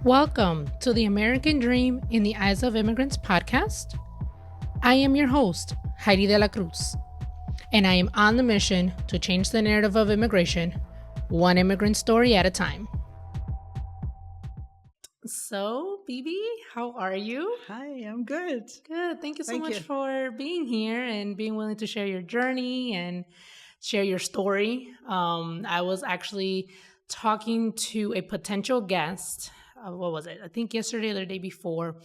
Welcome to the American Dream in the Eyes of Immigrants podcast. I am your host, Heidy De La Cruz, and I am on the mission to change the narrative of immigration, one immigrant story at a time. So, Bibi, how are you? Hi, I'm good. Good. Thank you so much for being here and being willing to share your journey and share your story. I was actually talking to a potential guest. What was it? I think yesterday or the day before.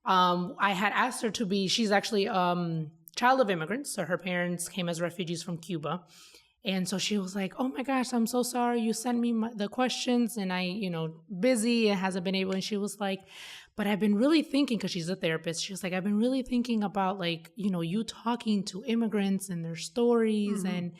I had asked her to be, she's actually child of immigrants. So her parents came as refugees from Cuba. And so she was like, oh my gosh, I'm so sorry. You sent me the questions and I, busy and hasn't been able. And she was like, but I've been really thinking, because she's a therapist. She was like, I've been really thinking about you talking to immigrants and their stories and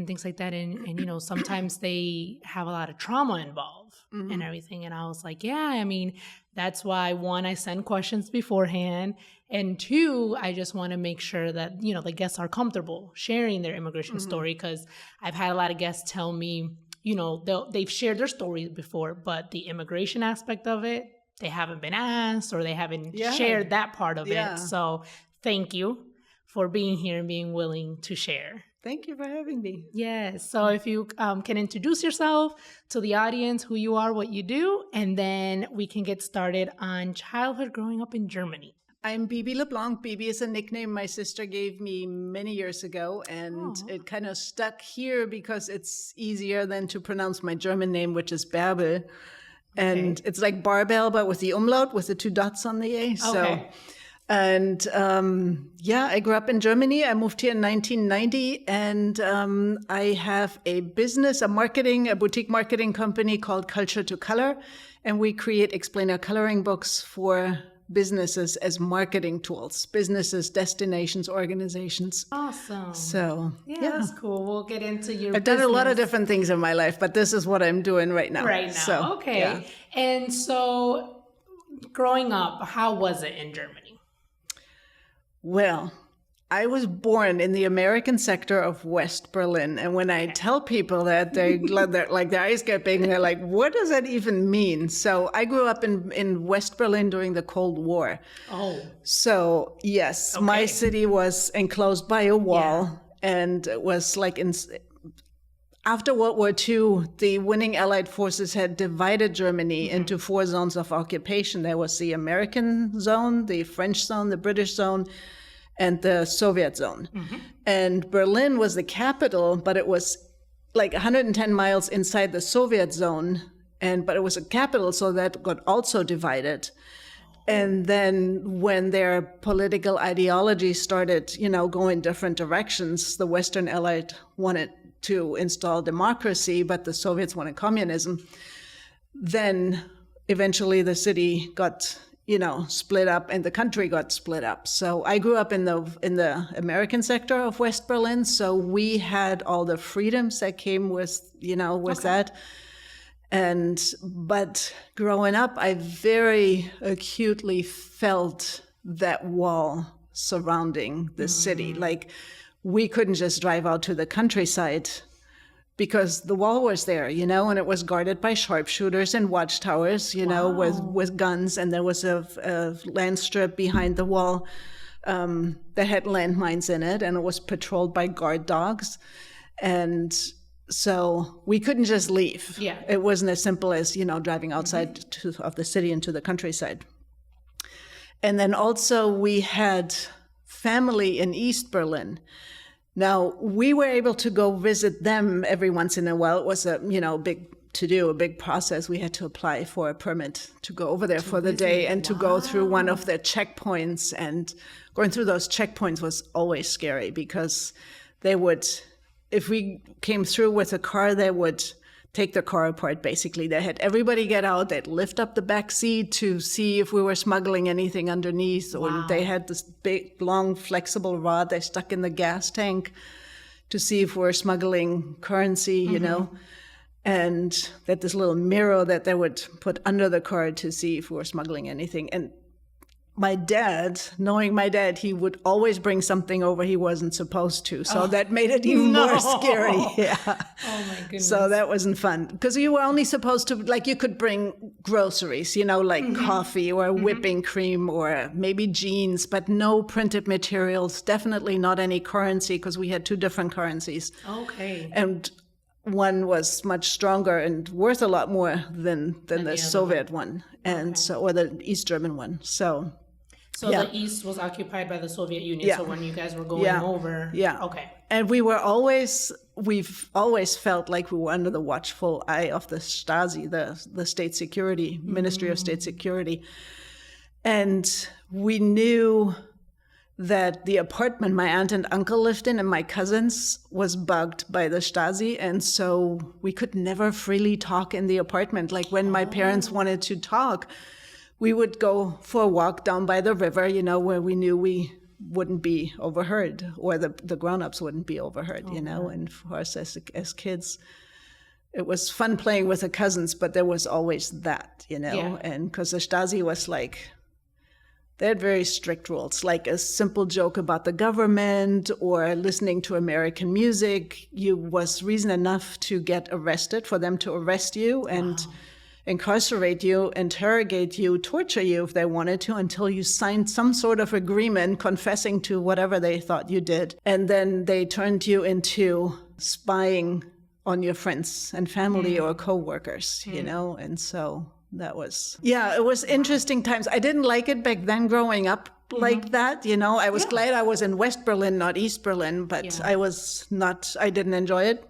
things like that. And sometimes they have a lot of trauma involved and everything. And I was like, yeah, I mean, that's why, one, I send questions beforehand. And two, I just want to make sure that, the guests are comfortable sharing their immigration story, because I've had a lot of guests tell me, they've shared their stories before, but the immigration aspect of it, they haven't been asked or they haven't shared that part of it. So thank you for being here and being willing to share. Thank you for having me. Yes. So if you can introduce yourself to the audience, who you are, what you do, and then we can get started on childhood growing up in Germany. I'm Bibi LeBlanc. Bibi is a nickname my sister gave me many years ago, and it kind of stuck here because it's easier than to pronounce my German name, which is Bärbel. And it's like barbell, but with the umlaut, with the two dots on the A. So, and I grew up in Germany. I moved here in 1990, and I have a business, a boutique marketing company called Culture to Color, and we create explainer coloring books for businesses as marketing tools, businesses, destinations, organizations. Awesome. So, that's cool. We'll get into your I've done a lot of different things in my life, but this is what I'm doing right now. So, okay. Yeah. And so growing up, how was it in Germany? Well, I was born in the American sector of West Berlin. And when I tell people that, they're like, their eyes get big and they're like, what does that even mean? So I grew up in West Berlin during the Cold War. Oh. So yes, my city was enclosed by a wall, and it was like after World War II, the winning Allied forces had divided Germany into 4 zones of occupation. There was the American zone, the French zone, the British zone, and the Soviet zone. And Berlin was the capital, but it was like 110 miles inside the Soviet zone. But it was a capital, so that got also divided. And then when their political ideology started, going different directions, the Western Allied wanted to install democracy, but the Soviets wanted communism. Then eventually the city got split up, and the country got split up. So I grew up in the American sector of West Berlin. So we had all the freedoms that came with that. But growing up, I very acutely felt that wall surrounding the city. Like, we couldn't just drive out to the countryside because the wall was there, and it was guarded by sharpshooters and watchtowers, with guns. And there was a land strip behind the wall that had landmines in it, and it was patrolled by guard dogs. And so we couldn't just leave. Yeah. It wasn't as simple as, driving outside of the city into the countryside. And then also we had family in East Berlin. Now, we were able to go visit them every once in a while. It was a big to-do, a big process. We had to apply for a permit to go over there for the day and to go through one of the checkpoints. And going through those checkpoints was always scary because they would, if we came through with a car, they would take the car apart, basically. They had everybody get out. They'd lift up the back seat to see if we were smuggling anything underneath. Wow. Or they had this big, long, flexible rod they stuck in the gas tank to see if we were smuggling currency, And that this little mirror that they would put under the car to see if we were smuggling anything. And my dad, knowing my dad, he would always bring something over he wasn't supposed to. So that made it even more scary. Yeah. Oh my goodness. So that wasn't fun because you were only supposed to, like, you could bring groceries, like coffee or whipping cream or maybe jeans, but no printed materials, definitely not any currency because we had two different currencies. Okay. And one was much stronger and worth a lot more than the Soviet one. And or the East German one. So the East was occupied by the Soviet Union. Yeah. So when you guys were going over. Yeah. Okay. And we've always felt like we were under the watchful eye of the Stasi, the state security, Ministry of State Security. And we knew that the apartment my aunt and uncle lived in and my cousins was bugged by the Stasi. And so we could never freely talk in the apartment. Like when my parents wanted to talk, we would go for a walk down by the river, where we knew we wouldn't be overheard or the grown-ups wouldn't be overheard, and for us as kids, it was fun playing with the cousins, but there was always that, and because the Stasi was like, they had very strict rules, like a simple joke about the government or listening to American music, was reason enough to get arrested, for them to arrest you and incarcerate you, interrogate you, torture you if they wanted to, until you signed some sort of agreement confessing to whatever they thought you did. And then they turned you into spying on your friends and family or co-workers, and so that was, it was interesting times. I didn't like it back then growing up like that, I was glad I was in West Berlin, not East Berlin, but I didn't enjoy it.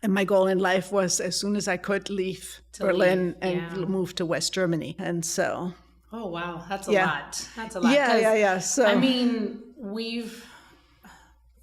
And my goal in life was, as soon as I could, leave Berlin and move to West Germany. And so. Oh, wow. That's a lot. That's a lot. Yeah. So, I mean,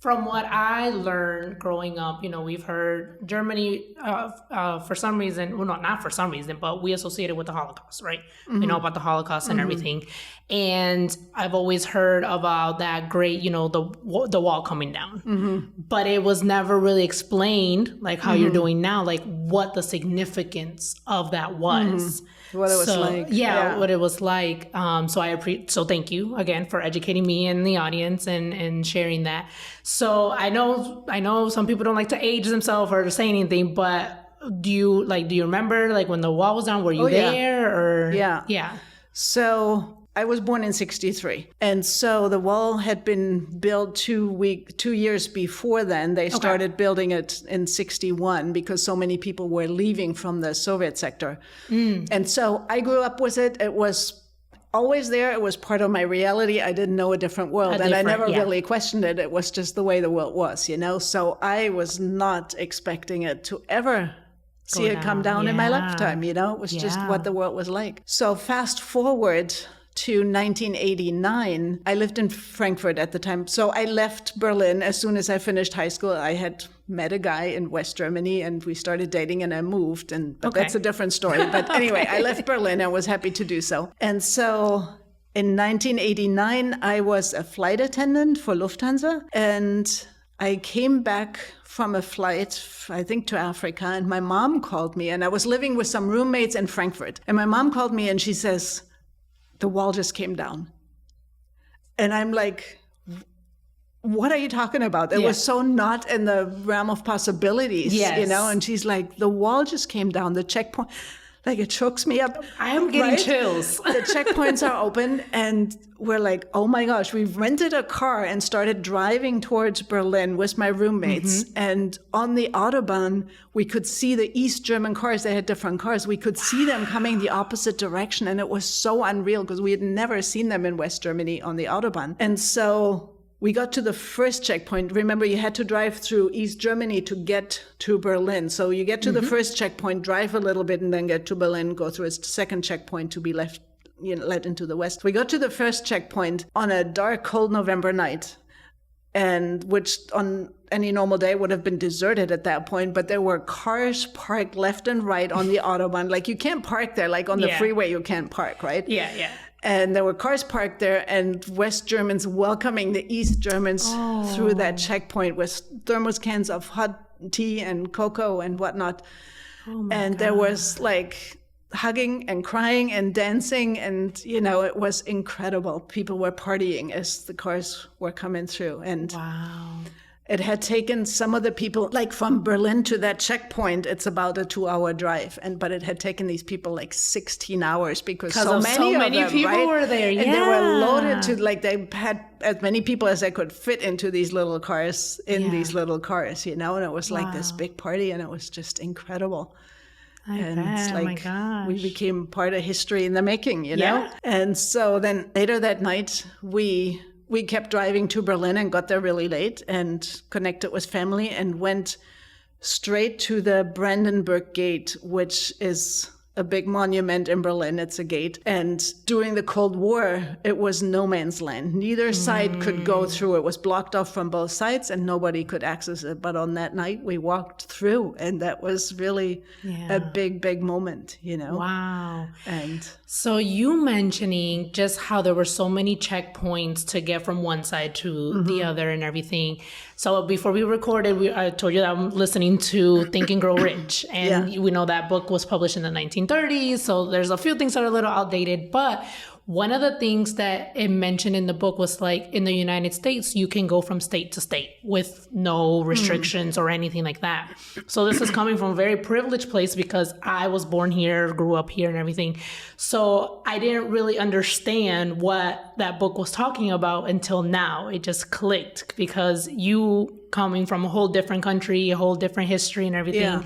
from what I learned growing up, we've heard Germany, for some reason, well, not for some reason, but we associate it with the Holocaust, right? We know about the Holocaust and everything. And I've always heard about that great, the wall coming down. But it was never really explained, like how you're doing now, like what the significance of that was. What it was like. Yeah, what it was like. So thank you again for educating me and the audience and sharing that. So I know some people don't like to age themselves or say anything, but do you remember like when the wall was down? Were you there or? Yeah. So I was born in 1963. And so the wall had been built 2 years before then. They started building it in 1961 because so many people were leaving from the Soviet sector. And so I grew up with it. It was always there. It was part of my reality. I didn't know a different world. And I never really questioned it. It was just the way the world was, So I was not expecting it to ever see it come down in my lifetime, It was just what the world was like. So fast forward to 1989. I lived in Frankfurt at the time. So I left Berlin as soon as I finished high school. I had met a guy in West Germany and we started dating and I moved. But that's a different story. But anyway, I left Berlin and was happy to do so. And so in 1989, I was a flight attendant for Lufthansa. And I came back from a flight, I think to Africa, and my mom called me. And I was living with some roommates in Frankfurt. And my mom called me and she says, the wall just came down. And I'm like, what are you talking about? It was so not in the realm of possibilities, And she's like, the wall just came down, the checkpoint. Like, it chokes me up. I am getting chills. The checkpoints are open and we're like, oh my gosh, we rented a car and started driving towards Berlin with my roommates. And on the Autobahn, we could see the East German cars. They had different cars. We could see them coming the opposite direction. And it was so unreal because we had never seen them in West Germany on the Autobahn. And so we got to the first checkpoint. Remember, you had to drive through East Germany to get to Berlin. So you get to the first checkpoint, drive a little bit, and then get to Berlin, go through a second checkpoint to be let into the West. We got to the first checkpoint on a dark, cold November night, and which on any normal day would have been deserted at that point. But there were cars parked left and right on the Autobahn. Like, you can't park there. Like on the freeway, you can't park, right? Yeah. And there were cars parked there and West Germans welcoming the East Germans through that checkpoint with thermos cans of hot tea and cocoa and whatnot. And there was like hugging and crying and dancing. And, it was incredible. People were partying as the cars were coming through. And wow. It had taken some of the people, like from Berlin to that checkpoint, it's about a 2-hour drive. But it had taken these people like 16 hours because so many of them, people right? were there. And they were loaded to, like, they had as many people as they could fit into these little cars, these little cars, and it was like this big party, and it was just incredible. It's like, oh my gosh. we became part of history in the making, know? And so then later that night, we kept driving to Berlin and got there really late and connected with family and went straight to the Brandenburg Gate, which is a big monument in Berlin. It's a gate. And during the Cold War, it was no man's land. Neither side could go through. It was blocked off from both sides and nobody could access it. But on that night, we walked through, and that was really a big, big moment, Wow. And so you mentioning just how there were so many checkpoints to get from one side to the other and everything. So before we recorded, I told you that I'm listening to Think and Grow Rich. And we know that book was published in the 1930s. So there's a few things that are a little outdated. But one of the things that it mentioned in the book was like in the United States, you can go from state to state with no restrictions or anything like that. So this is coming from a very privileged place because I was born here, grew up here and everything. So I didn't really understand what that book was talking about until now. It just clicked because you coming from a whole different country, a whole different history and everything. Yeah.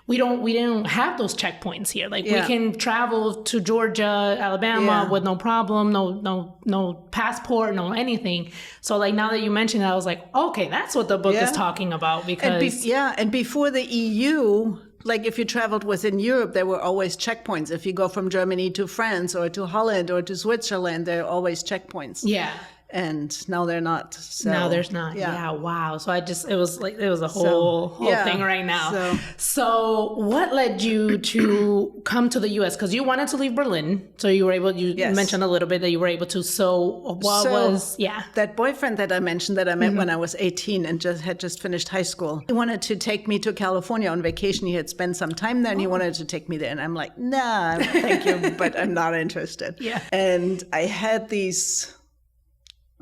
We didn't have those checkpoints here. Like we can travel to Georgia, Alabama with no problem, no passport, no anything. So like now that you mentioned it, I was like, okay, that's what the book is talking about because and before the EU, like if you traveled within Europe, there were always checkpoints. If you go from Germany to France or to Holland or to Switzerland, there are always checkpoints. Yeah. And now they're not. So, now there's not. Yeah. Wow. So it was a whole thing right now. So what led you to come to the U.S.? Because you wanted to leave Berlin. So you were able, you mentioned a little bit that you were able to. So that boyfriend that I mentioned that I met when I was 18 and had just finished high school, he wanted to take me to California on vacation. He had spent some time there and he wanted to take me there. And I'm like, nah, thank you, but I'm not interested. Yeah. And I had these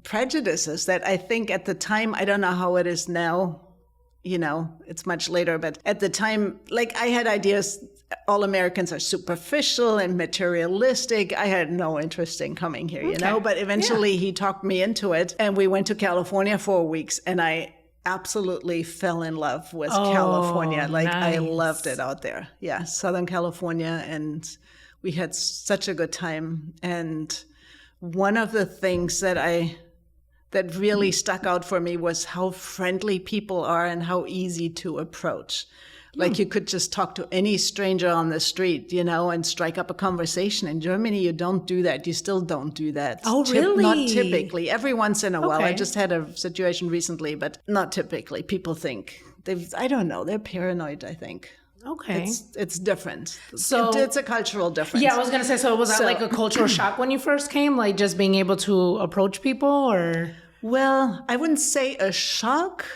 prejudices that I think at the time, I don't know how it is now, it's much later, but at the time, like I had ideas, all Americans are superficial and materialistic. I had no interest in coming here, but eventually he talked me into it and we went to California for weeks and I absolutely fell in love with California. Like nice. I loved it out there. Yeah. Southern California. And we had such a good time. And one of the things that really stuck out for me was how friendly people are and how easy to approach. Like you could just talk to any stranger on the street, and strike up a conversation. In Germany, you don't do that. You still don't do that. Oh, really? Not typically. Every once in a while. I just had a situation recently, but not typically. People think, I don't know, they're paranoid, I think. Okay. It's different. So it's a cultural difference. Yeah, I was going to say, so was that like a cultural shock when you first came? Like just being able to approach people or? Well, I wouldn't say a shock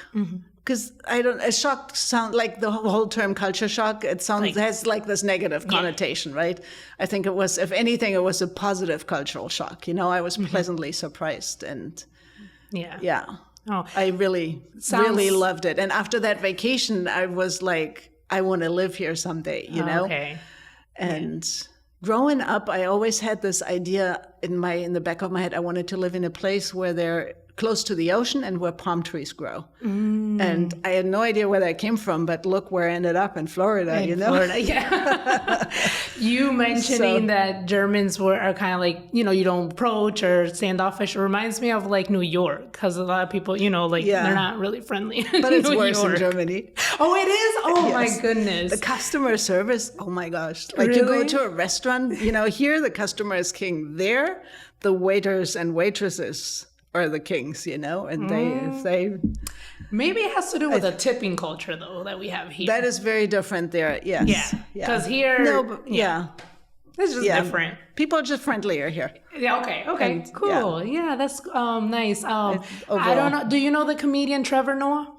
because a shock sound like the whole term culture shock. It has like this negative connotation, right? I think it was, if anything, it was a positive cultural shock. I was pleasantly surprised and I really loved it. And after that vacation, I was like, I want to live here someday, Okay. And growing up, I always had this idea in the back of my head. I wanted to live in a place where they're close to the ocean and where palm trees grow. And I had no idea where that came from, but look where I ended up in Florida, Florida, yeah. You mentioning that Germans are kind of like, you don't approach or standoffish. It reminds me of like New York, because a lot of people, they're not really friendly. But it's worse in Germany. Oh, it is? Oh, yes. My goodness. The customer service, oh my gosh. Like you go to a restaurant, here the customer is king. There, the waiters and waitresses are the kings, and if they... Maybe it has to do with the tipping culture, though, that we have here. That is very different there, yes. Yeah, because here... No, but it's just different. People are just friendlier here. Yeah, okay, and, cool. Yeah, that's nice. I don't know. Do you know the comedian Trevor Noah?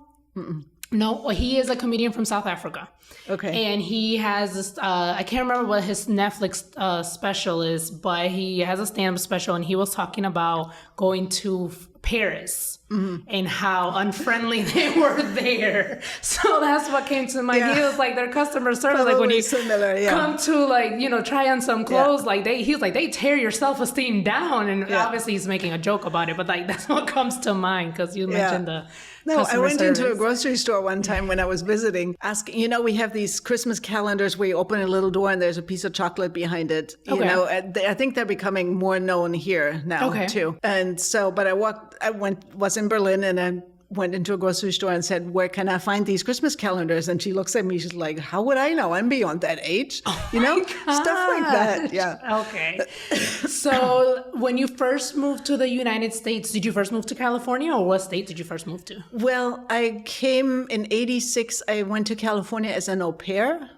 No, he is a comedian from South Africa. Okay. And he has this, I can't remember what his Netflix special is, but he has a stand-up special, and he was talking about going to Paris and how unfriendly they were there. So that's what came to mind. He was like, their customer service, Probably like when you similar, come to like, you know, try on some clothes, like he was like, they tear your self-esteem down. And obviously he's making a joke about it, but like that's what comes to mind because you mentioned the No, I went service. into a grocery store one time when I was visiting, asking, you know, we have these Christmas calendars where you open a little door and there's a piece of chocolate behind it. You know, I think they're becoming more known here now too. And so, but I was in Berlin and I went into a grocery store and said, where can I find these Christmas calendars? And she looks at me, she's like, how would I know? I'm beyond that age. You know, stuff like that. Yeah. Okay. So when you first moved to the United States, did you first move to California, or what state did you first move to? Well, I came in 86. I went to California as an au pair.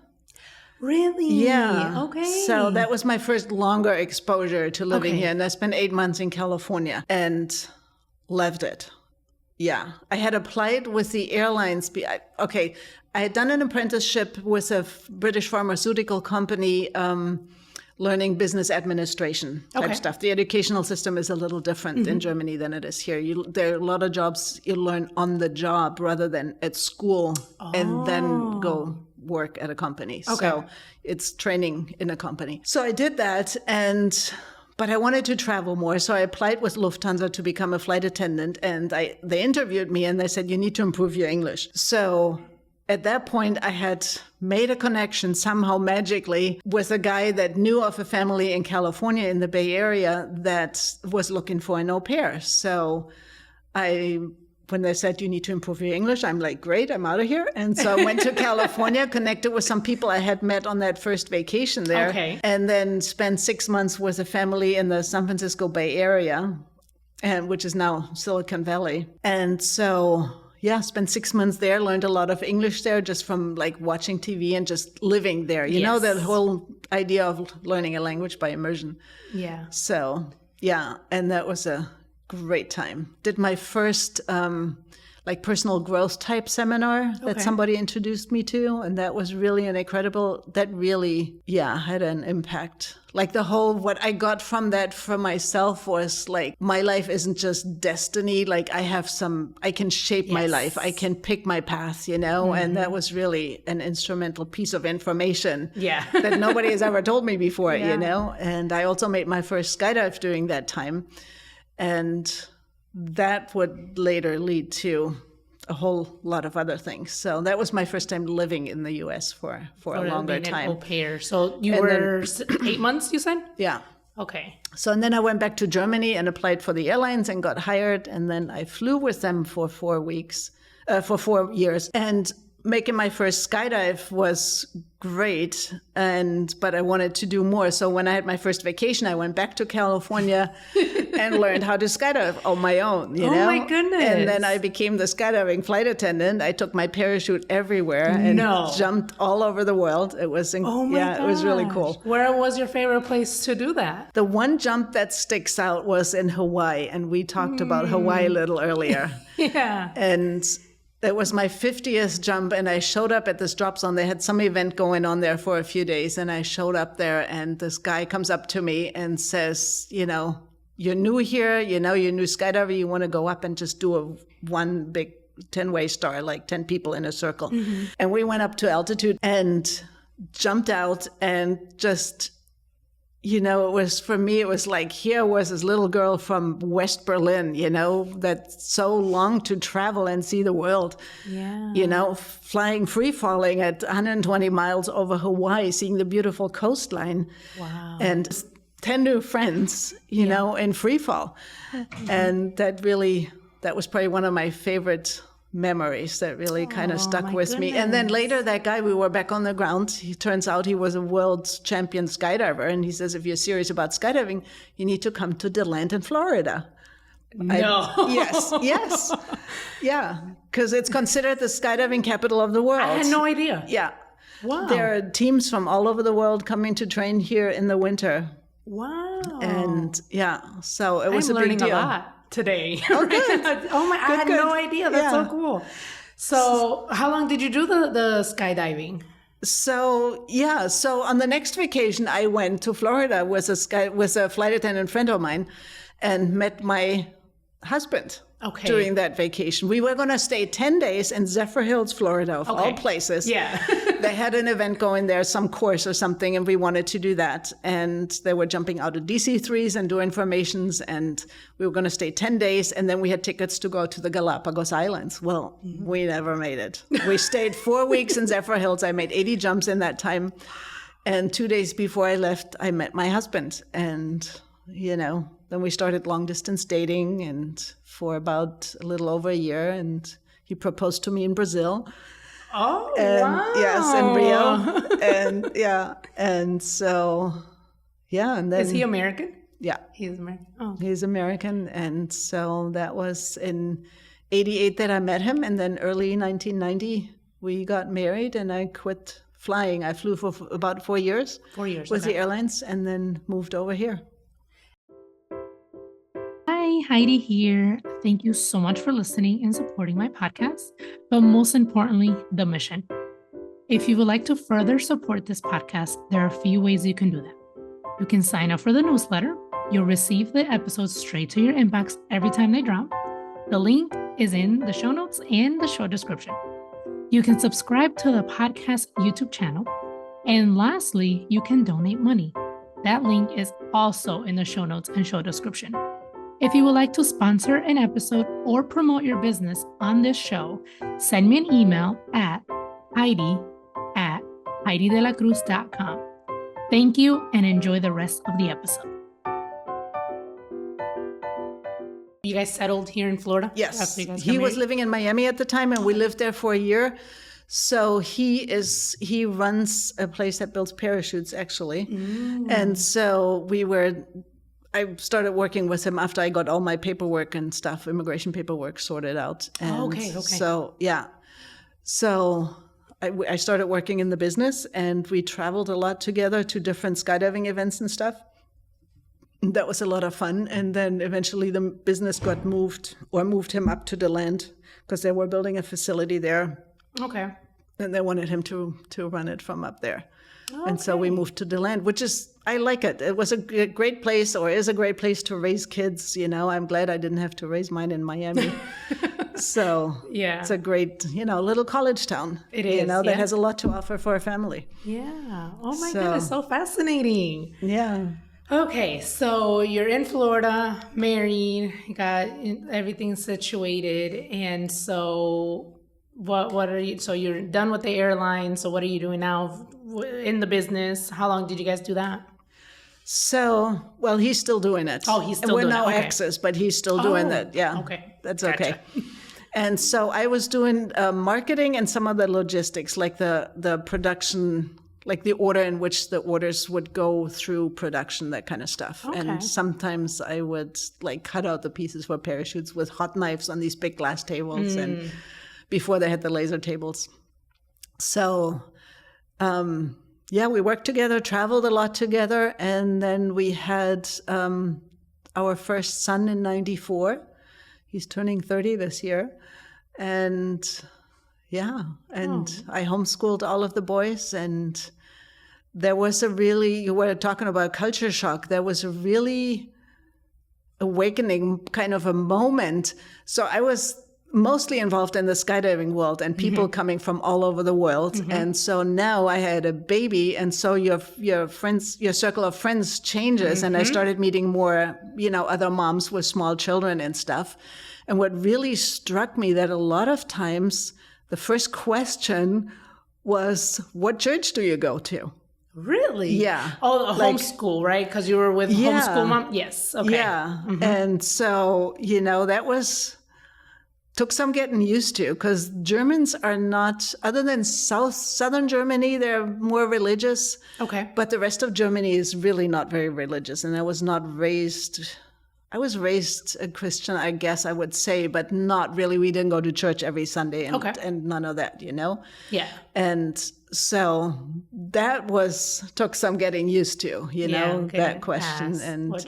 Really? Yeah. Okay. So that was my first longer exposure to living here. And I spent 8 months in California and loved it. Yeah. I had applied with the airlines. I had done an apprenticeship with a British pharmaceutical company, learning business administration type stuff. The educational system is a little different in Germany than it is here. There are a lot of jobs you learn on the job rather than at school and then go work at a company. So it's training in a company. So I did that, but I wanted to travel more. So I applied with Lufthansa to become a flight attendant, and they interviewed me and they said, you need to improve your English. So at that point, I had made a connection somehow magically with a guy that knew of a family in California in the Bay Area that was looking for an au pair. So when they said, you need to improve your English, I'm like, great, I'm out of here. And so I went to California, connected with some people I had met on that first vacation there, and then spent 6 months with a family in the San Francisco Bay Area, which is now Silicon Valley. And so, spent 6 months there, learned a lot of English there just from like watching TV and just living there. You know, that whole idea of learning a language by immersion. Yeah. So, and that was a great time. Did my first personal growth type seminar that somebody introduced me to, and that was really had an impact. Like the whole, what I got from that for myself was like, my life isn't just destiny. Like I can shape my life. I can pick my path, you know, and that was really an instrumental piece of information that nobody has ever told me before, you know. And I also made my first skydive during that time. And that would later lead to a whole lot of other things. So that was my first time living in the U.S. for a longer time. Au pair. So you were 8 months, you said? Yeah. Okay. So and then I went back to Germany and applied for the airlines and got hired. And then I flew with them for 4 years. And making my first skydive was great, but I wanted to do more. So when I had my first vacation, I went back to California and learned how to skydive on my own, you know? Oh my goodness. And then I became the skydiving flight attendant. I took my parachute everywhere and jumped all over the world. It was, it was really cool. Where was your favorite place to do that? The one jump that sticks out was in Hawaii, and we talked about Hawaii a little earlier. And it was my 50th jump, and I showed up at this drop zone. They had some event going on there for a few days, and I showed up there, and this guy comes up to me and says, you know, you're new here, you know, you're new skydiver, you want to go up and just do one big 10-way star, like 10 people in a circle. And we went up to altitude and jumped out and just... You know, for me, it was like, here was this little girl from West Berlin, you know, that so longed to travel and see the world. Yeah. You know, flying, free falling at 120 miles over Hawaii, seeing the beautiful coastline. Wow. And 10 new friends, you know, in free fall. And that was probably one of my favorite memories that really kind of stuck with me. And then later that guy, we were back on the ground. He turns out he was a world champion skydiver. And he says, if you're serious about skydiving, you need to come to DeLand in Florida. Yes. Yeah. Because it's considered the skydiving capital of the world. I had no idea. Yeah. Wow. There are teams from all over the world coming to train here in the winter. Wow. And so it was a big deal. A lot today. Oh, good. I had no idea. That's so cool. So how long did you do the skydiving? So on the next vacation, I went to Florida with a flight attendant friend of mine and met my husband during that vacation. We were going to stay 10 days in Zephyr Hills, Florida, of all places. Yeah. They had an event going there, some course or something, and we wanted to do that. And they were jumping out of DC-3s and doing formations, and we were going to stay 10 days, and then we had tickets to go to the Galapagos Islands. Well, we never made it. We stayed 4 weeks in Zephyr Hills. I made 80 jumps in that time. And 2 days before I left, I met my husband. And, then we started long distance dating, and for about a little over a year, and he proposed to me in Brazil. Oh, wow. Yes, in Rio. And so, and then... Is he American? Yeah. He's American. Oh. He's American, and so that was in 88 that I met him, and then early 1990, we got married, and I quit flying. I flew for about 4 years. 4 years, with the airlines, and then moved over here. Hi, Heidi here. Thank you so much for listening and supporting my podcast, but most importantly, the mission. If you would like to further support this podcast, there are a few ways you can do that. You can sign up for the newsletter. You'll receive the episodes straight to your inbox every time they drop. The link is in the show notes and the show description. You can subscribe to the podcast YouTube channel. And lastly, you can donate money. That link is also in the show notes and show description. If you would like to sponsor an episode or promote your business on this show, send me an email at Heidi@HeidiDeLaCruz.com. Thank you and enjoy the rest of the episode. You guys settled here in Florida? Yes. He was living in Miami at the time, and we lived there for a year. So he runs a place that builds parachutes, actually. And so I started working with him after I got all my paperwork and stuff, immigration paperwork sorted out. And okay. So I started working in the business, and we traveled a lot together to different skydiving events and stuff. That was a lot of fun. And then eventually the business got moved him up to DeLand because they were building a facility there. Okay. And they wanted him to run it from up there. Okay. And so we moved to DeLand, which I like it. It was a great place, or is a great place to raise kids. I'm glad I didn't have to raise mine in Miami. So it's a great, little college town. It is, that has a lot to offer for a family. Yeah. Oh my goodness, so fascinating. Yeah. Okay, so you're in Florida, married, you got everything situated, and so what are you? So you're done with the airline. So what are you doing now in the business? How long did you guys do that? So, well, he's still doing it. Oh, he's still doing it. We're now exes, but he's still doing that. Yeah. Okay. That's okay. And so I was doing marketing and some of the logistics, like the production, like the order in which the orders would go through production, that kind of stuff. Okay. And sometimes I would cut out the pieces for parachutes with hot knives on these big glass tables, and before they had the laser tables. So, we worked together, traveled a lot together, and then we had our first son in 94. He's turning 30 this year. And I homeschooled all of the boys, and there was you were talking about culture shock. There was a really awakening kind of a moment. So I was mostly involved in the skydiving world and people coming from all over the world. And so now I had a baby, and so your friends, your circle of friends changes, and I started meeting more, other moms with small children and stuff. And what really struck me that a lot of times the first question was, what church do you go to? Really? Yeah. Oh, homeschool, right? Because you were with homeschool mom? Yes. Okay. Yeah. And so, that took some getting used to, because Germans are not, other than southern Germany, they're more religious. Okay. But the rest of Germany is really not very religious. And I was raised a Christian, I guess I would say, but not really. We didn't go to church every Sunday and none of that, Yeah. And so that took some getting used to, that question. And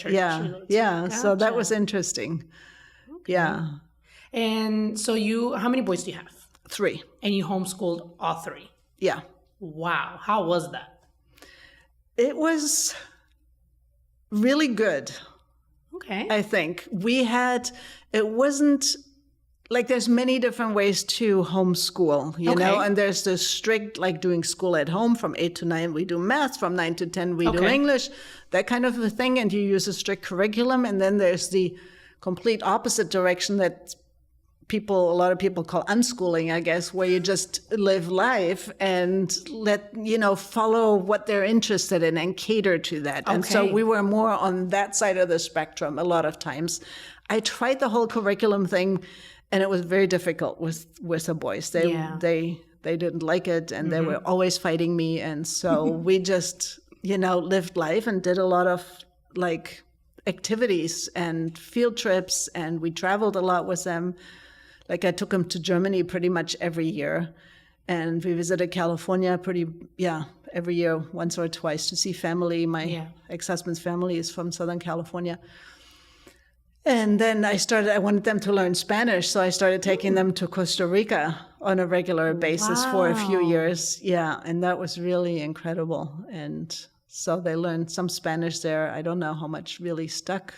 so that was interesting. Okay. Yeah. And so how many boys do you have? 3. And you homeschooled all 3? Yeah. Wow. How was that? It was really good. Okay. I think it wasn't like there's many different ways to homeschool, you know, and there's the strict, like doing school at home from 8 to 9, we do math, from 9 to 10, we do English, that kind of a thing. And you use a strict curriculum. And then there's the complete opposite direction that a lot of people call unschooling, I guess, where you just live life and follow what they're interested in and cater to that. And so we were more on that side of the spectrum a lot of times. I tried the whole curriculum thing, and it was very difficult with the boys. They didn't like it, and they were always fighting me. And so we just, lived life and did a lot of like activities and field trips, and we traveled a lot with them. Like I took them to Germany pretty much every year, and we visited California every year, once or twice, to see family. My ex-husband's family is from Southern California. And then I wanted them to learn Spanish, so I started taking them to Costa Rica on a regular basis for a few years. Yeah, and that was really incredible. And so they learned some Spanish there. I don't know how much really stuck,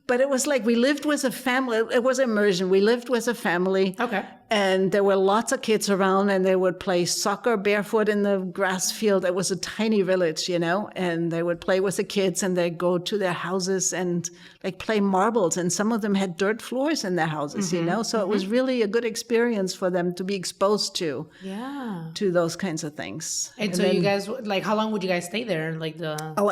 but it was like we lived with a family. It was immersion. We lived with a family. Okay. And there were lots of kids around, and they would play soccer barefoot in the grass field. It was a tiny village, and they would play with the kids, and they'd go to their houses and like play marbles. And some of them had dirt floors in their houses, So it was really a good experience for them to be exposed to those kinds of things. And so then, you guys, like, how long would you guys stay there? Like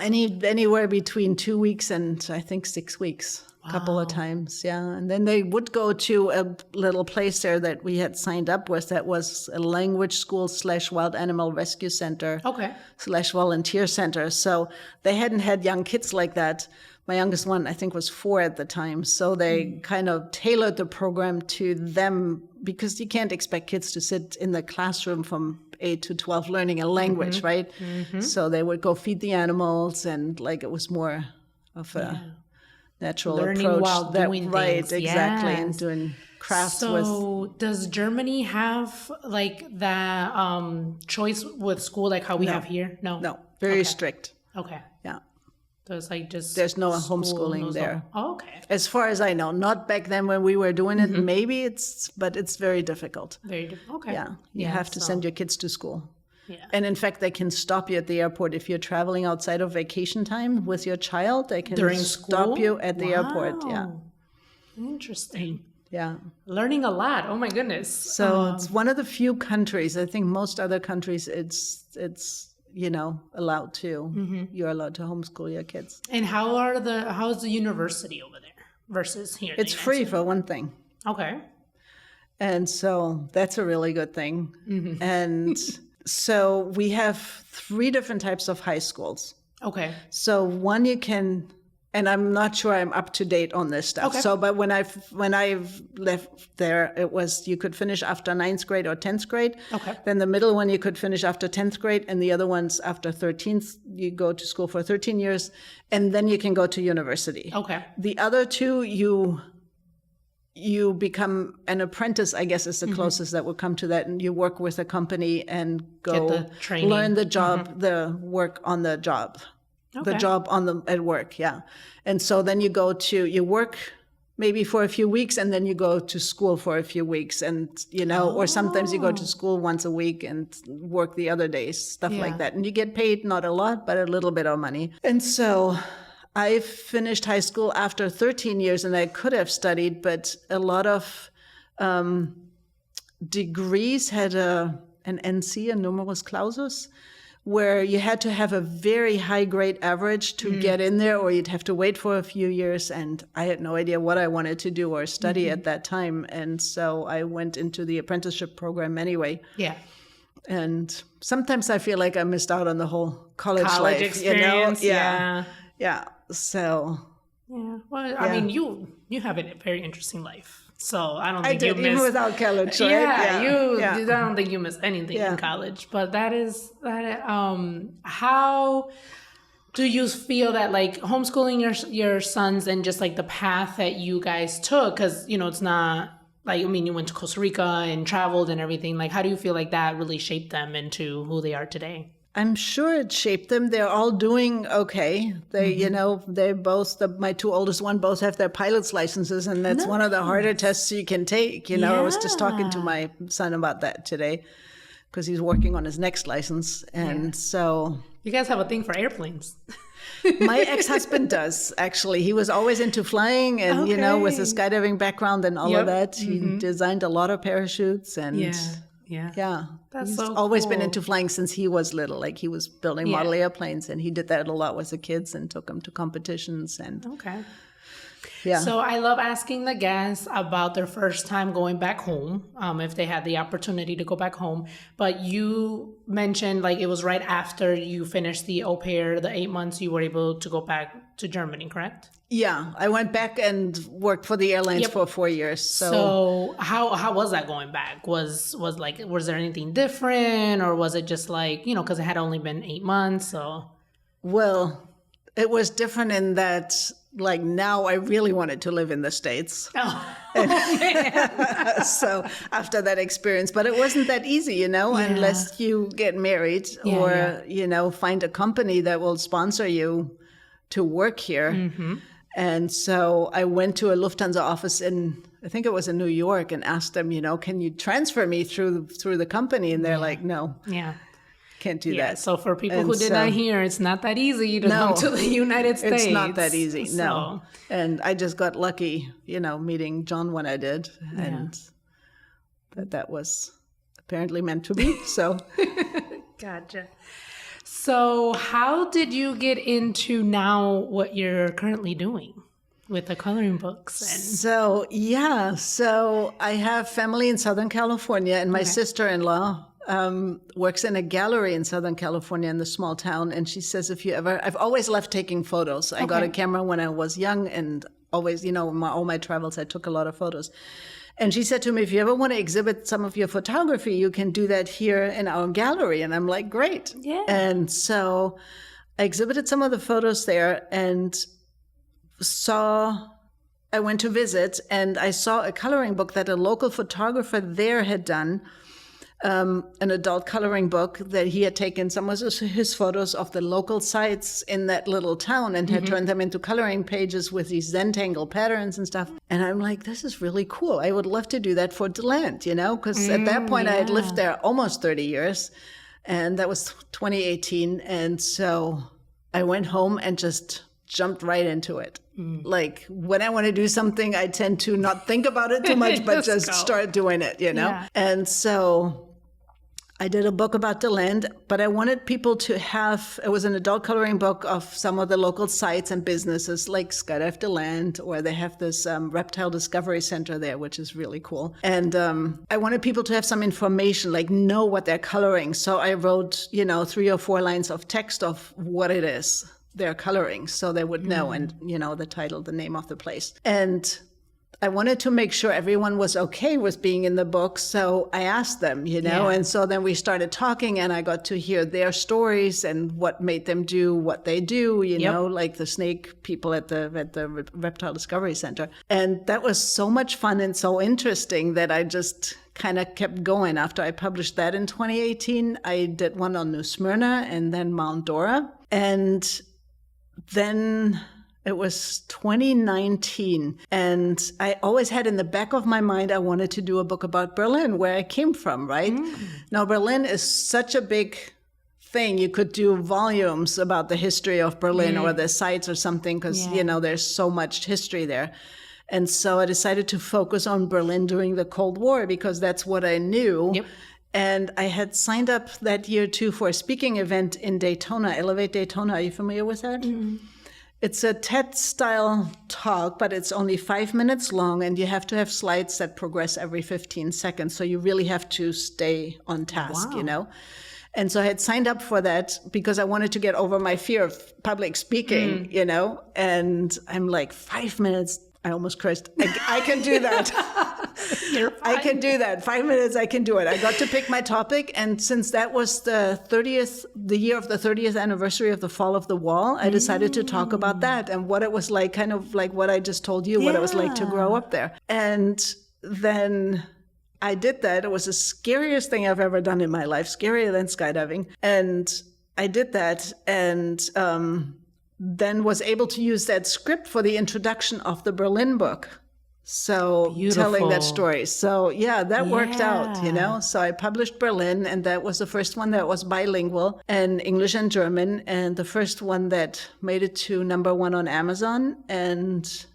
anywhere between 2 weeks and I think 6 weeks. A couple of times, And then they would go to a little place there that we had signed up with that was a language school / wild animal rescue center / volunteer center. So they hadn't had young kids like that. My youngest one, I think, was 4 at the time. So they kind of tailored the program to them, because you can't expect kids to sit in the classroom from 8 to 12 learning a language, right? So they would go feed the animals, and like it was more of a natural learning approach while doing things. Exactly, and doing crafts. So does Germany have like that choice with school like how we have here? No, very strict. Okay. Yeah. So it's like just there's no homeschooling there. Oh, okay. As far as I know, not back then when we were doing it. Maybe but it's very difficult. Very difficult. Okay. Yeah, you have to send your kids to school. Yeah. And in fact, they can stop you at the airport if you're traveling outside of vacation time with your child. They can stop you at the airport. Yeah. Interesting. Yeah. Learning a lot. Oh my goodness. So it's one of the few countries. I think most other countries, it's allowed to. You're allowed to homeschool your kids. And how's the university over there versus here? It's free for one thing. Okay. And so that's a really good thing. And so we have 3 different types of high schools. Okay. So one you can, and I'm not sure I'm up to date on this stuff. Okay. So, but when I've left there, it was you could finish after 9th grade or 10th grade. Okay. Then the middle one you could finish after 10th grade, and the other ones after 13th. You go to school for 13 years, and then you can go to university. Okay. The other 2 you become an apprentice, I guess is the closest that would come to that. And you work with a company and go get the training. Learn the job, the work on the job, the job at work. Yeah. And so then you work maybe for a few weeks, and then you go to school for a few weeks, and, or sometimes you go to school once a week and work the other days, stuff like that. And you get paid not a lot, but a little bit of money. And so I finished high school after 13 years, and I could have studied, but a lot of degrees had an NC, a numerus clausus, where you had to have a very high grade average to get in there, or you'd have to wait for a few years. And I had no idea what I wanted to do or study at that time. And so I went into the apprenticeship program anyway. Yeah. And sometimes I feel like I missed out on the whole college life, experience. Yeah. So. Yeah. Well, I mean, you have a very interesting life. So I don't think you missed, even without college, right? I don't think you missed anything in college. But how do you feel that like homeschooling your sons and just like the path that you guys took? Because it's not like, I mean, you went to Costa Rica and traveled and everything. Like, how do you feel like that really shaped them into who they are today? I'm sure it shaped them. They're all doing okay. They, you know, they're both, my two oldest one both have their pilot's licenses, and that's one of the harder tests you can take. You know, I was just talking to my son about that today because he's working on his next license. And so... You guys have a thing for airplanes. My ex-husband does, actually. He was always into flying and, you know, with a skydiving background and all of that. He designed a lot of parachutes and... Yeah. That's He's so always been cool. into flying since he was little. Like he was building model airplanes, and he did that a lot with the kids and took them to competitions. And So I love asking the guests about their first time going back home, if they had the opportunity to go back home. But you mentioned like it was right after you finished the au pair, the 8 months, you were able to go back to Germany, correct? Yeah, I went back and worked for the airlines for 4 years. So how was that going back? Was there anything different, or was it just like, you know, because it had only been 8 months? So well, it was different in that like now I really wanted to live in the States. So after that experience, but it wasn't that easy, you know, unless you get married or, you know, find a company that will sponsor you to work here. And so I went to a Lufthansa office I think it was in New York, and asked them, you know, can you transfer me through the company? And they're like, no, can't do that. So for people who did not hear, it's not that easy to come to the United States. It's not that easy, no. And I just got lucky, you know, meeting John when I did, and that was apparently meant to be. So, Gotcha. So how did you get into now what you're currently doing with the coloring books? So I have family in Southern California, and my sister-in-law works in a gallery in Southern California in the small town. And she says, I've always loved taking photos. I got a camera when I was young, and always, you know, all my travels, I took a lot of photos. And she said to me, if you ever want to exhibit some of your photography, you can do that here in our gallery. And I'm like, great. Yeah. And so I exhibited some of the photos there, and I went to visit, and I saw a coloring book that a local photographer there had done, an adult coloring book that he had taken some of his photos of the local sites in that little town and had turned them into coloring pages with these Zentangle patterns and stuff. And I'm like, this is really cool. I would love to do that for DeLand, you know, because at that point I had lived there almost 30 years, and that was 2018. And so I went home and just jumped right into it. Like when I want to do something, I tend to not think about it too much, but just start doing it, you know? Yeah. And so I did a book about DeLand, but I wanted people to it was an adult coloring book of some of the local sites and businesses like Skydive DeLand, or they have this reptile discovery center there, which is really cool. And I wanted people to have some information, like know what they're coloring. So I wrote, you know, 3 or 4 lines of text of what it is they're coloring, so they would know, and, you know, the title, the name of the place. And I wanted to make sure everyone was okay with being in the book. So I asked them, you know, and so then we started talking, and I got to hear their stories and what made them do what they do, you know, like the snake people at the Reptile Discovery Center. And that was so much fun and so interesting that I just kind of kept going. After I published that in 2018, I did one on New Smyrna and then Mount Dora. And then it was 2019, and I always had in the back of my mind, I wanted to do a book about Berlin, where I came from, right? Now, Berlin is such a big thing. You could do volumes about the history of Berlin or the sites or something, because, you know, there's so much history there. And so I decided to focus on Berlin during the Cold War, because that's what I knew. Yep. And I had signed up that year, too, for a speaking event in Daytona, Elevate Daytona. Are you familiar with that? It's a TED-style talk, but it's only 5 minutes long, and you have to have slides that progress every 15 seconds. So you really have to stay on task, you know? And so I had signed up for that because I wanted to get over my fear of public speaking, you know? And I'm like, 5 minutes, I almost cursed. I can do that. You're fine. I can do that. 5 minutes, I can do it. I got to pick my topic. And since that was the year of the 30th anniversary of the fall of the wall, I decided to talk about that and what it was like, kind of like what I just told you, what it was like to grow up there. And then I did that. It was the scariest thing I've ever done in my life, scarier than skydiving. And I did that, and then was able to use that script for the introduction of the Berlin book. So telling that story. So yeah, that worked out, you know. So I published Berlin, and that was the first one that was bilingual and English and German, and the first one that made it to #1 on Amazon, and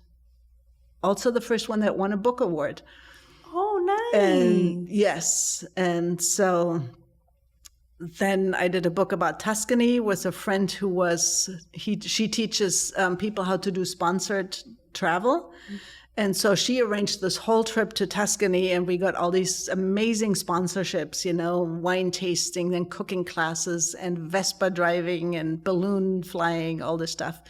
also the first one that won a book award. Oh, nice. And yes. And so then I did a book about Tuscany with a friend who was, she teaches people how to do sponsored travel. And so she arranged this whole trip to Tuscany, and we got all these amazing sponsorships, you know, wine tasting and cooking classes and Vespa driving and balloon flying, all this stuff.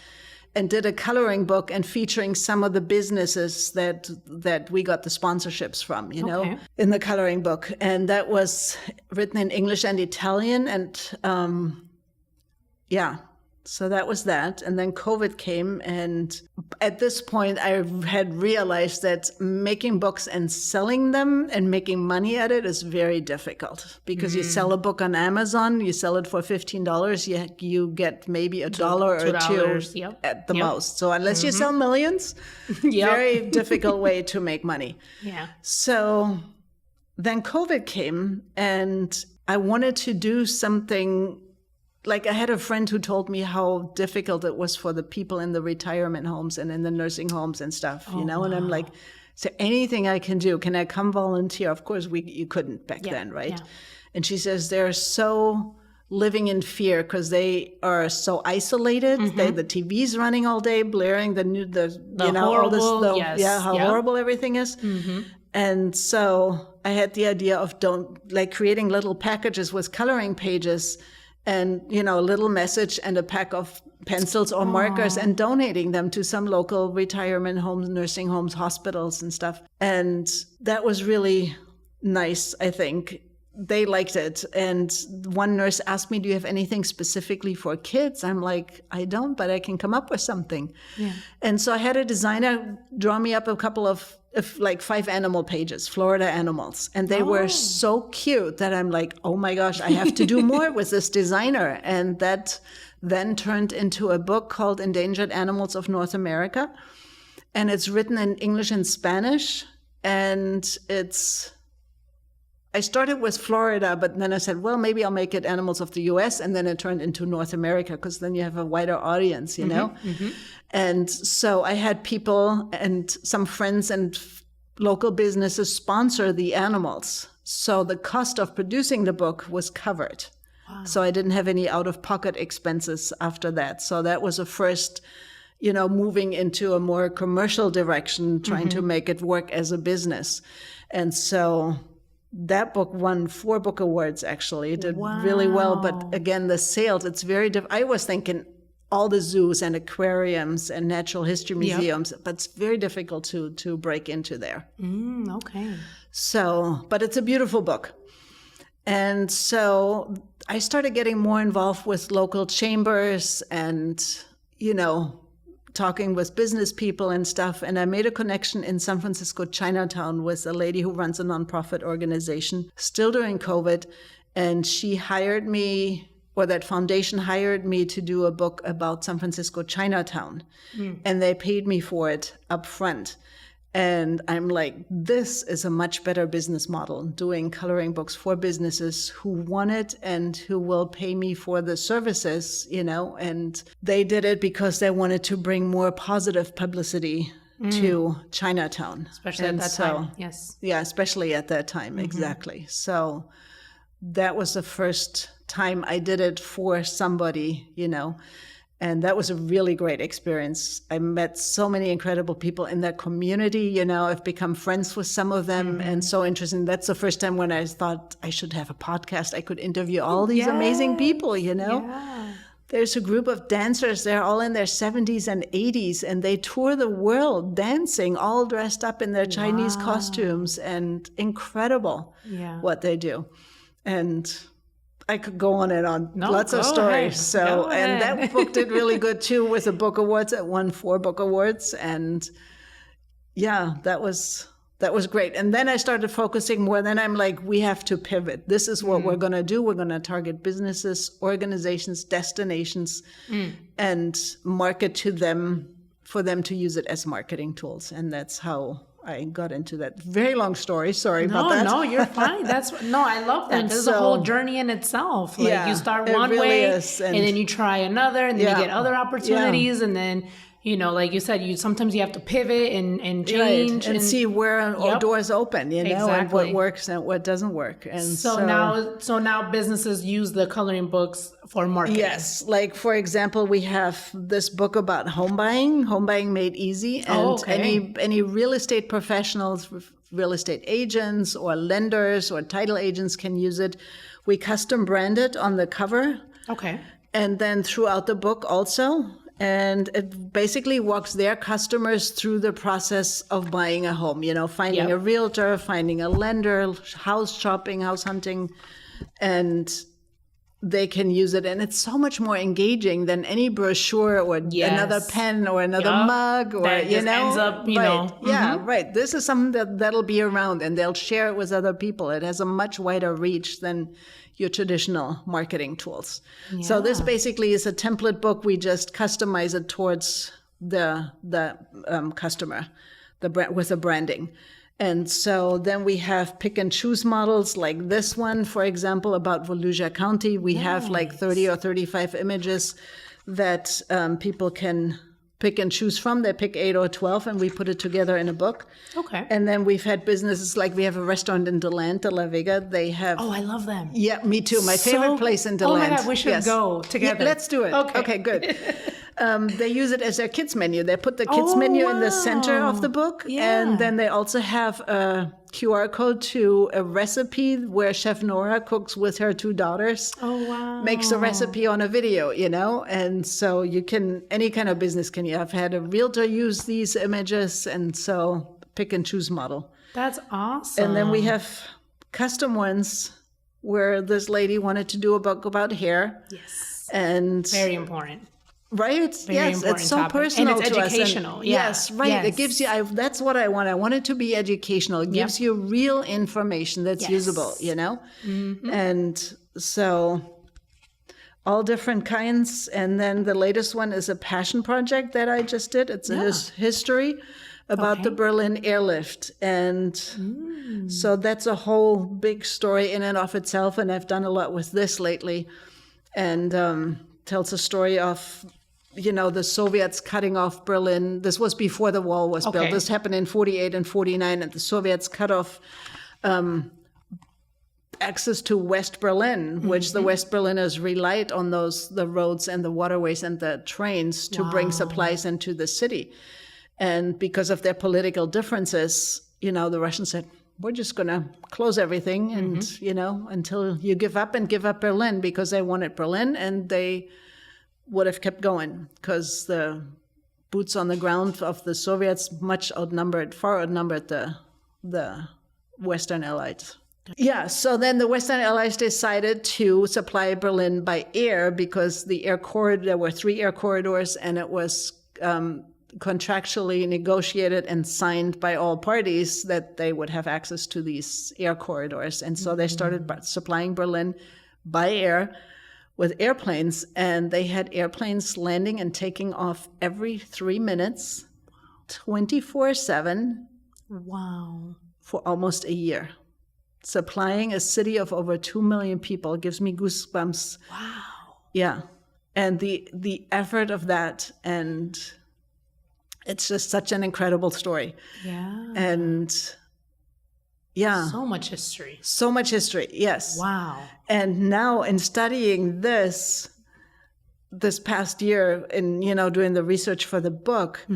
And did a coloring book and featuring some of the businesses that we got the sponsorships from, you know, in the coloring book. And that was written in English and Italian. And so that was that. And then COVID came. And at this point, I had realized that making books and selling them and making money at it is very difficult, because you sell a book on Amazon, you sell it for $15, you get maybe $1 or $2 at the most. So unless you sell millions, very difficult way to make money. Yeah. So then COVID came, and I wanted to do something. Like, I had a friend who told me how difficult it was for the people in the retirement homes and in the nursing homes and stuff, you know? And I'm like, is there anything I can do? Can I come volunteer? Of course, you couldn't back then, right? Yeah. And she says they're so living in fear because they are so isolated. The TV's running all day, blaring horrible everything is. And so I had the idea of creating little packages with coloring pages, and, you know, a little message and a pack of pencils or markers, and donating them to some local retirement homes, nursing homes, hospitals and stuff. And that was really nice, I think. They liked it. And one nurse asked me, do you have anything specifically for kids? I'm like, I don't, but I can come up with something. Yeah. And so I had a designer draw me up a couple of 5 animal pages, Florida animals. And they were so cute that I'm like, oh my gosh, I have to do more with this designer. And that then turned into a book called Endangered Animals of North America. And it's written in English and Spanish. And I started with Florida, but then I said, well, maybe I'll make it Animals of the US. And then it turned into North America, because then you have a wider audience, you know? And so I had people and some friends and local businesses sponsor the animals. So the cost of producing the book was covered. Wow. So I didn't have any out-of-pocket expenses after that. So that was a first, you know, moving into a more commercial direction, trying to make it work as a business. And so that book won 4 book awards, actually. It did really well. But again, the sales, it's very different. I was thinking all the zoos and aquariums and natural history museums, but it's very difficult to break into there. Okay. So, but it's a beautiful book. And so I started getting more involved with local chambers and, you know, talking with business people and stuff. And I made a connection in San Francisco, Chinatown, with a lady who runs a nonprofit organization, still during COVID. And she hired me, or that foundation hired me, to do a book about San Francisco, Chinatown. And they paid me for it up front. And I'm like, this is a much better business model, doing coloring books for businesses who want it and who will pay me for the services, you know. And they did it because they wanted to bring more positive publicity to Chinatown. Especially at that time, yes. Yeah, especially at that time, exactly. So that was the first time I did it for somebody, you know. And that was a really great experience. I met so many incredible people in that community, you know. I've become friends with some of them, and so interesting. That's the first time when I thought I should have a podcast. I could interview all these amazing people, you know. Yeah. There's a group of dancers. They're all in their 70s and 80s, and they tour the world dancing, all dressed up in their Chinese costumes, and incredible what they do. And I could go on and on. Lots of stories. So, and that book did really good too with the book awards. It won 4 book awards. And yeah, that was that was great. And then I started focusing more. Then I'm like, we have to pivot. This is what we're going to do. We're going to target businesses, organizations, destinations, and market to them for them to use it as marketing tools. And that's how I got into that. Very long story. Sorry about that. No, you're fine. I love that. This is a whole journey in itself. Like you start one really way and then you try another and then you get other opportunities and then, like you said, sometimes you have to pivot and change. Right. And see where doors open, and what works and what doesn't work. And so now businesses use the coloring books for marketing. Yes. Like, for example, we have this book about home buying made easy. And any real estate professionals, real estate agents or lenders or title agents can use it. We custom brand it on the cover. Okay. And then throughout the book also. And it basically walks their customers through the process of buying a home, finding a realtor, finding a lender, house shopping, house hunting, and they can use it. And it's so much more engaging than any brochure or another pen or another mug or, that just ends up, Yeah, right. This is something that'll be around and they'll share it with other people. It has a much wider reach than your traditional marketing tools. Yeah. So this basically is a template book. We just customize it towards the customer, with the branding. And so then we have pick and choose models like this one, for example, about Volusia County. We have like 30 or 35 images that people can pick and choose from. They pick 8 or 12 and we put it together in a book. Okay. And then we've had businesses like we have a restaurant in DeLand, De La Vega. They have... Oh, I love them. Yeah, me too. My favorite place in DeLand. Oh my God, we should go together. Yeah, let's do it. Okay, good. They use it as their kids menu. They put the kids menu in the center of the book. Yeah. And then they also have a QR code to a recipe where Chef Nora cooks with her 2 daughters. Oh, wow. Makes a recipe on a video, And so you can, any kind of business can. I've had a realtor use these images. And so pick and choose model. That's awesome. And then we have custom ones where this lady wanted to do a book about hair. Yes. And very important. Right? Very yes, it's so topic. personal and it's to educational. us. Yes, right. Yes. It gives you, that's what I want. I want it to be educational. It gives you real information that's usable, Mm-hmm. And so all different kinds. And then the latest one is a passion project that I just did. It's a history about the Berlin airlift. And so that's a whole big story in and of itself. And I've done a lot with this lately. And tells a story of the Soviets cutting off Berlin. This was before the wall was built. This happened in 48 and 49, and the Soviets cut off access to West Berlin, which the West Berliners relied on the roads and the waterways and the trains to bring supplies into the city. And because of their political differences, the Russians said, we're just going to close everything and, until you give up Berlin, because they wanted Berlin and they would have kept going because the boots on the ground of the Soviets far outnumbered the Western Allies. Yeah, so then the Western Allies decided to supply Berlin by air because there were 3 air corridors and it was contractually negotiated and signed by all parties that they would have access to these air corridors. And so they started supplying Berlin by air with airplanes, and they had airplanes landing and taking off every 3 minutes, 24/7. Wow. For almost a year. Supplying a city of over 2 million people. It gives me goosebumps. Wow. Yeah. And the effort of that, and it's just such an incredible story. Yeah. And yeah. So much history. So much history, yes. Wow. And now in studying this past year and, doing the research for the book,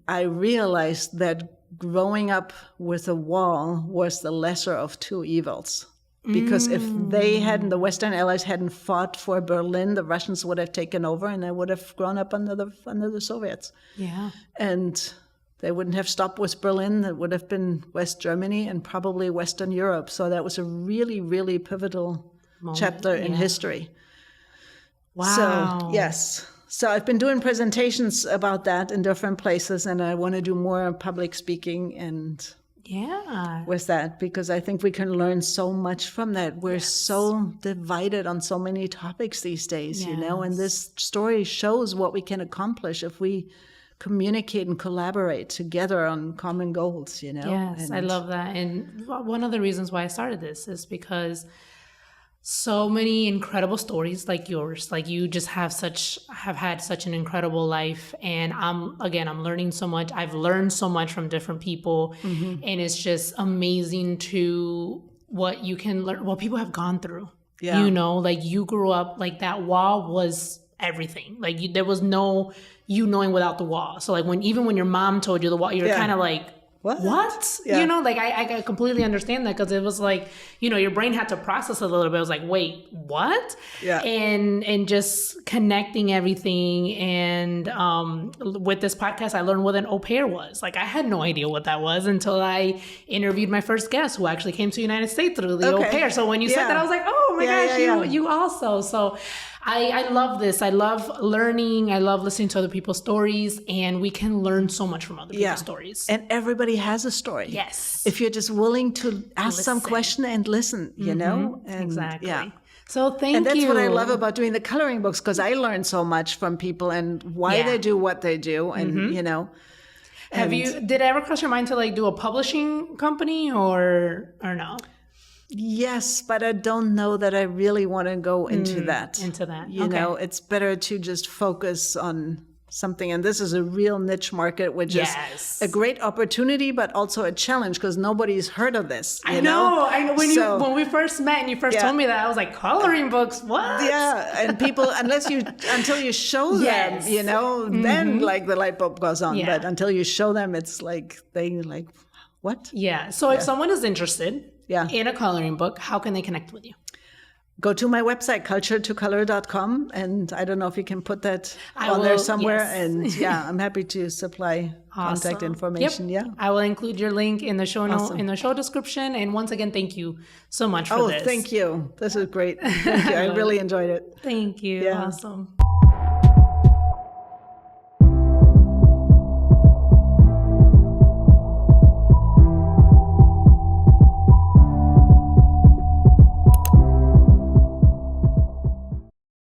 I realized that growing up with a wall was the lesser of 2 evils. Because if the Western Allies hadn't fought for Berlin, the Russians would have taken over and they would have grown up under the Soviets. Yeah. And they wouldn't have stopped with Berlin. It would have been West Germany and probably Western Europe. So that was a really, really pivotal chapter in history. Wow. So, yes. So I've been doing presentations about that in different places, and I want to do more public speaking and Yeah. with that, because I think we can learn so much from that. We're so divided on so many topics these days, you know, and this story shows what we can accomplish if we communicate and collaborate together on common goals, you know? Yes, I love that. And one of the reasons why I started this is because so many incredible stories like yours, like you just have had such an incredible life. And I'm learning so much. I've learned so much from different people. And it's just amazing to what you can learn, what people have gone through. Yeah. You know, like you grew up, like that wall was everything. Like there was no you knowing without the wall. So like when your mom told you the wall, you're kind of like, what? Yeah. You know, like I completely understand that, because it was like, you know, your brain had to process a little bit. It was like, wait, what? Yeah. And just connecting everything. And with this podcast, I learned what an au pair was. Like I had no idea what that was until I interviewed my first guest, who actually came to the United States through the au pair. So when you said that, I was like, oh my gosh, you also. So I love this. I love learning. I love listening to other people's stories, and we can learn so much from other people's stories. And everybody has a story. Yes. If you're just willing to ask some question and listen, you know? And, exactly. Yeah. So thank you. And that's what I love about doing the coloring books, because I learn so much from people and why they do what they do, and, you know. Did it ever cross your mind to like do a publishing company or no? Yes, but I don't know that I really want to go into that. You know, it's better to just focus on something. And this is a real niche market, which is a great opportunity, but also a challenge, because nobody's heard of this. I know. When we first met and you first told me that, I was like, coloring books, what? Yeah, and people, until you show them, you know, then like the light bulb goes on. But until you show them, it's like, they like, what? Yeah. So if someone is interested in a coloring book, how can they connect with you? Go to my website, culturetocolor.com, and I don't know if you can put that on there somewhere. Yes. And I'm happy to supply contact information. Yep. Yeah, I will include your link in the show in the show description. And once again, thank you so much for this. Oh, thank you. This is great. Thank you. I really enjoyed it. Thank you. Yeah. Awesome.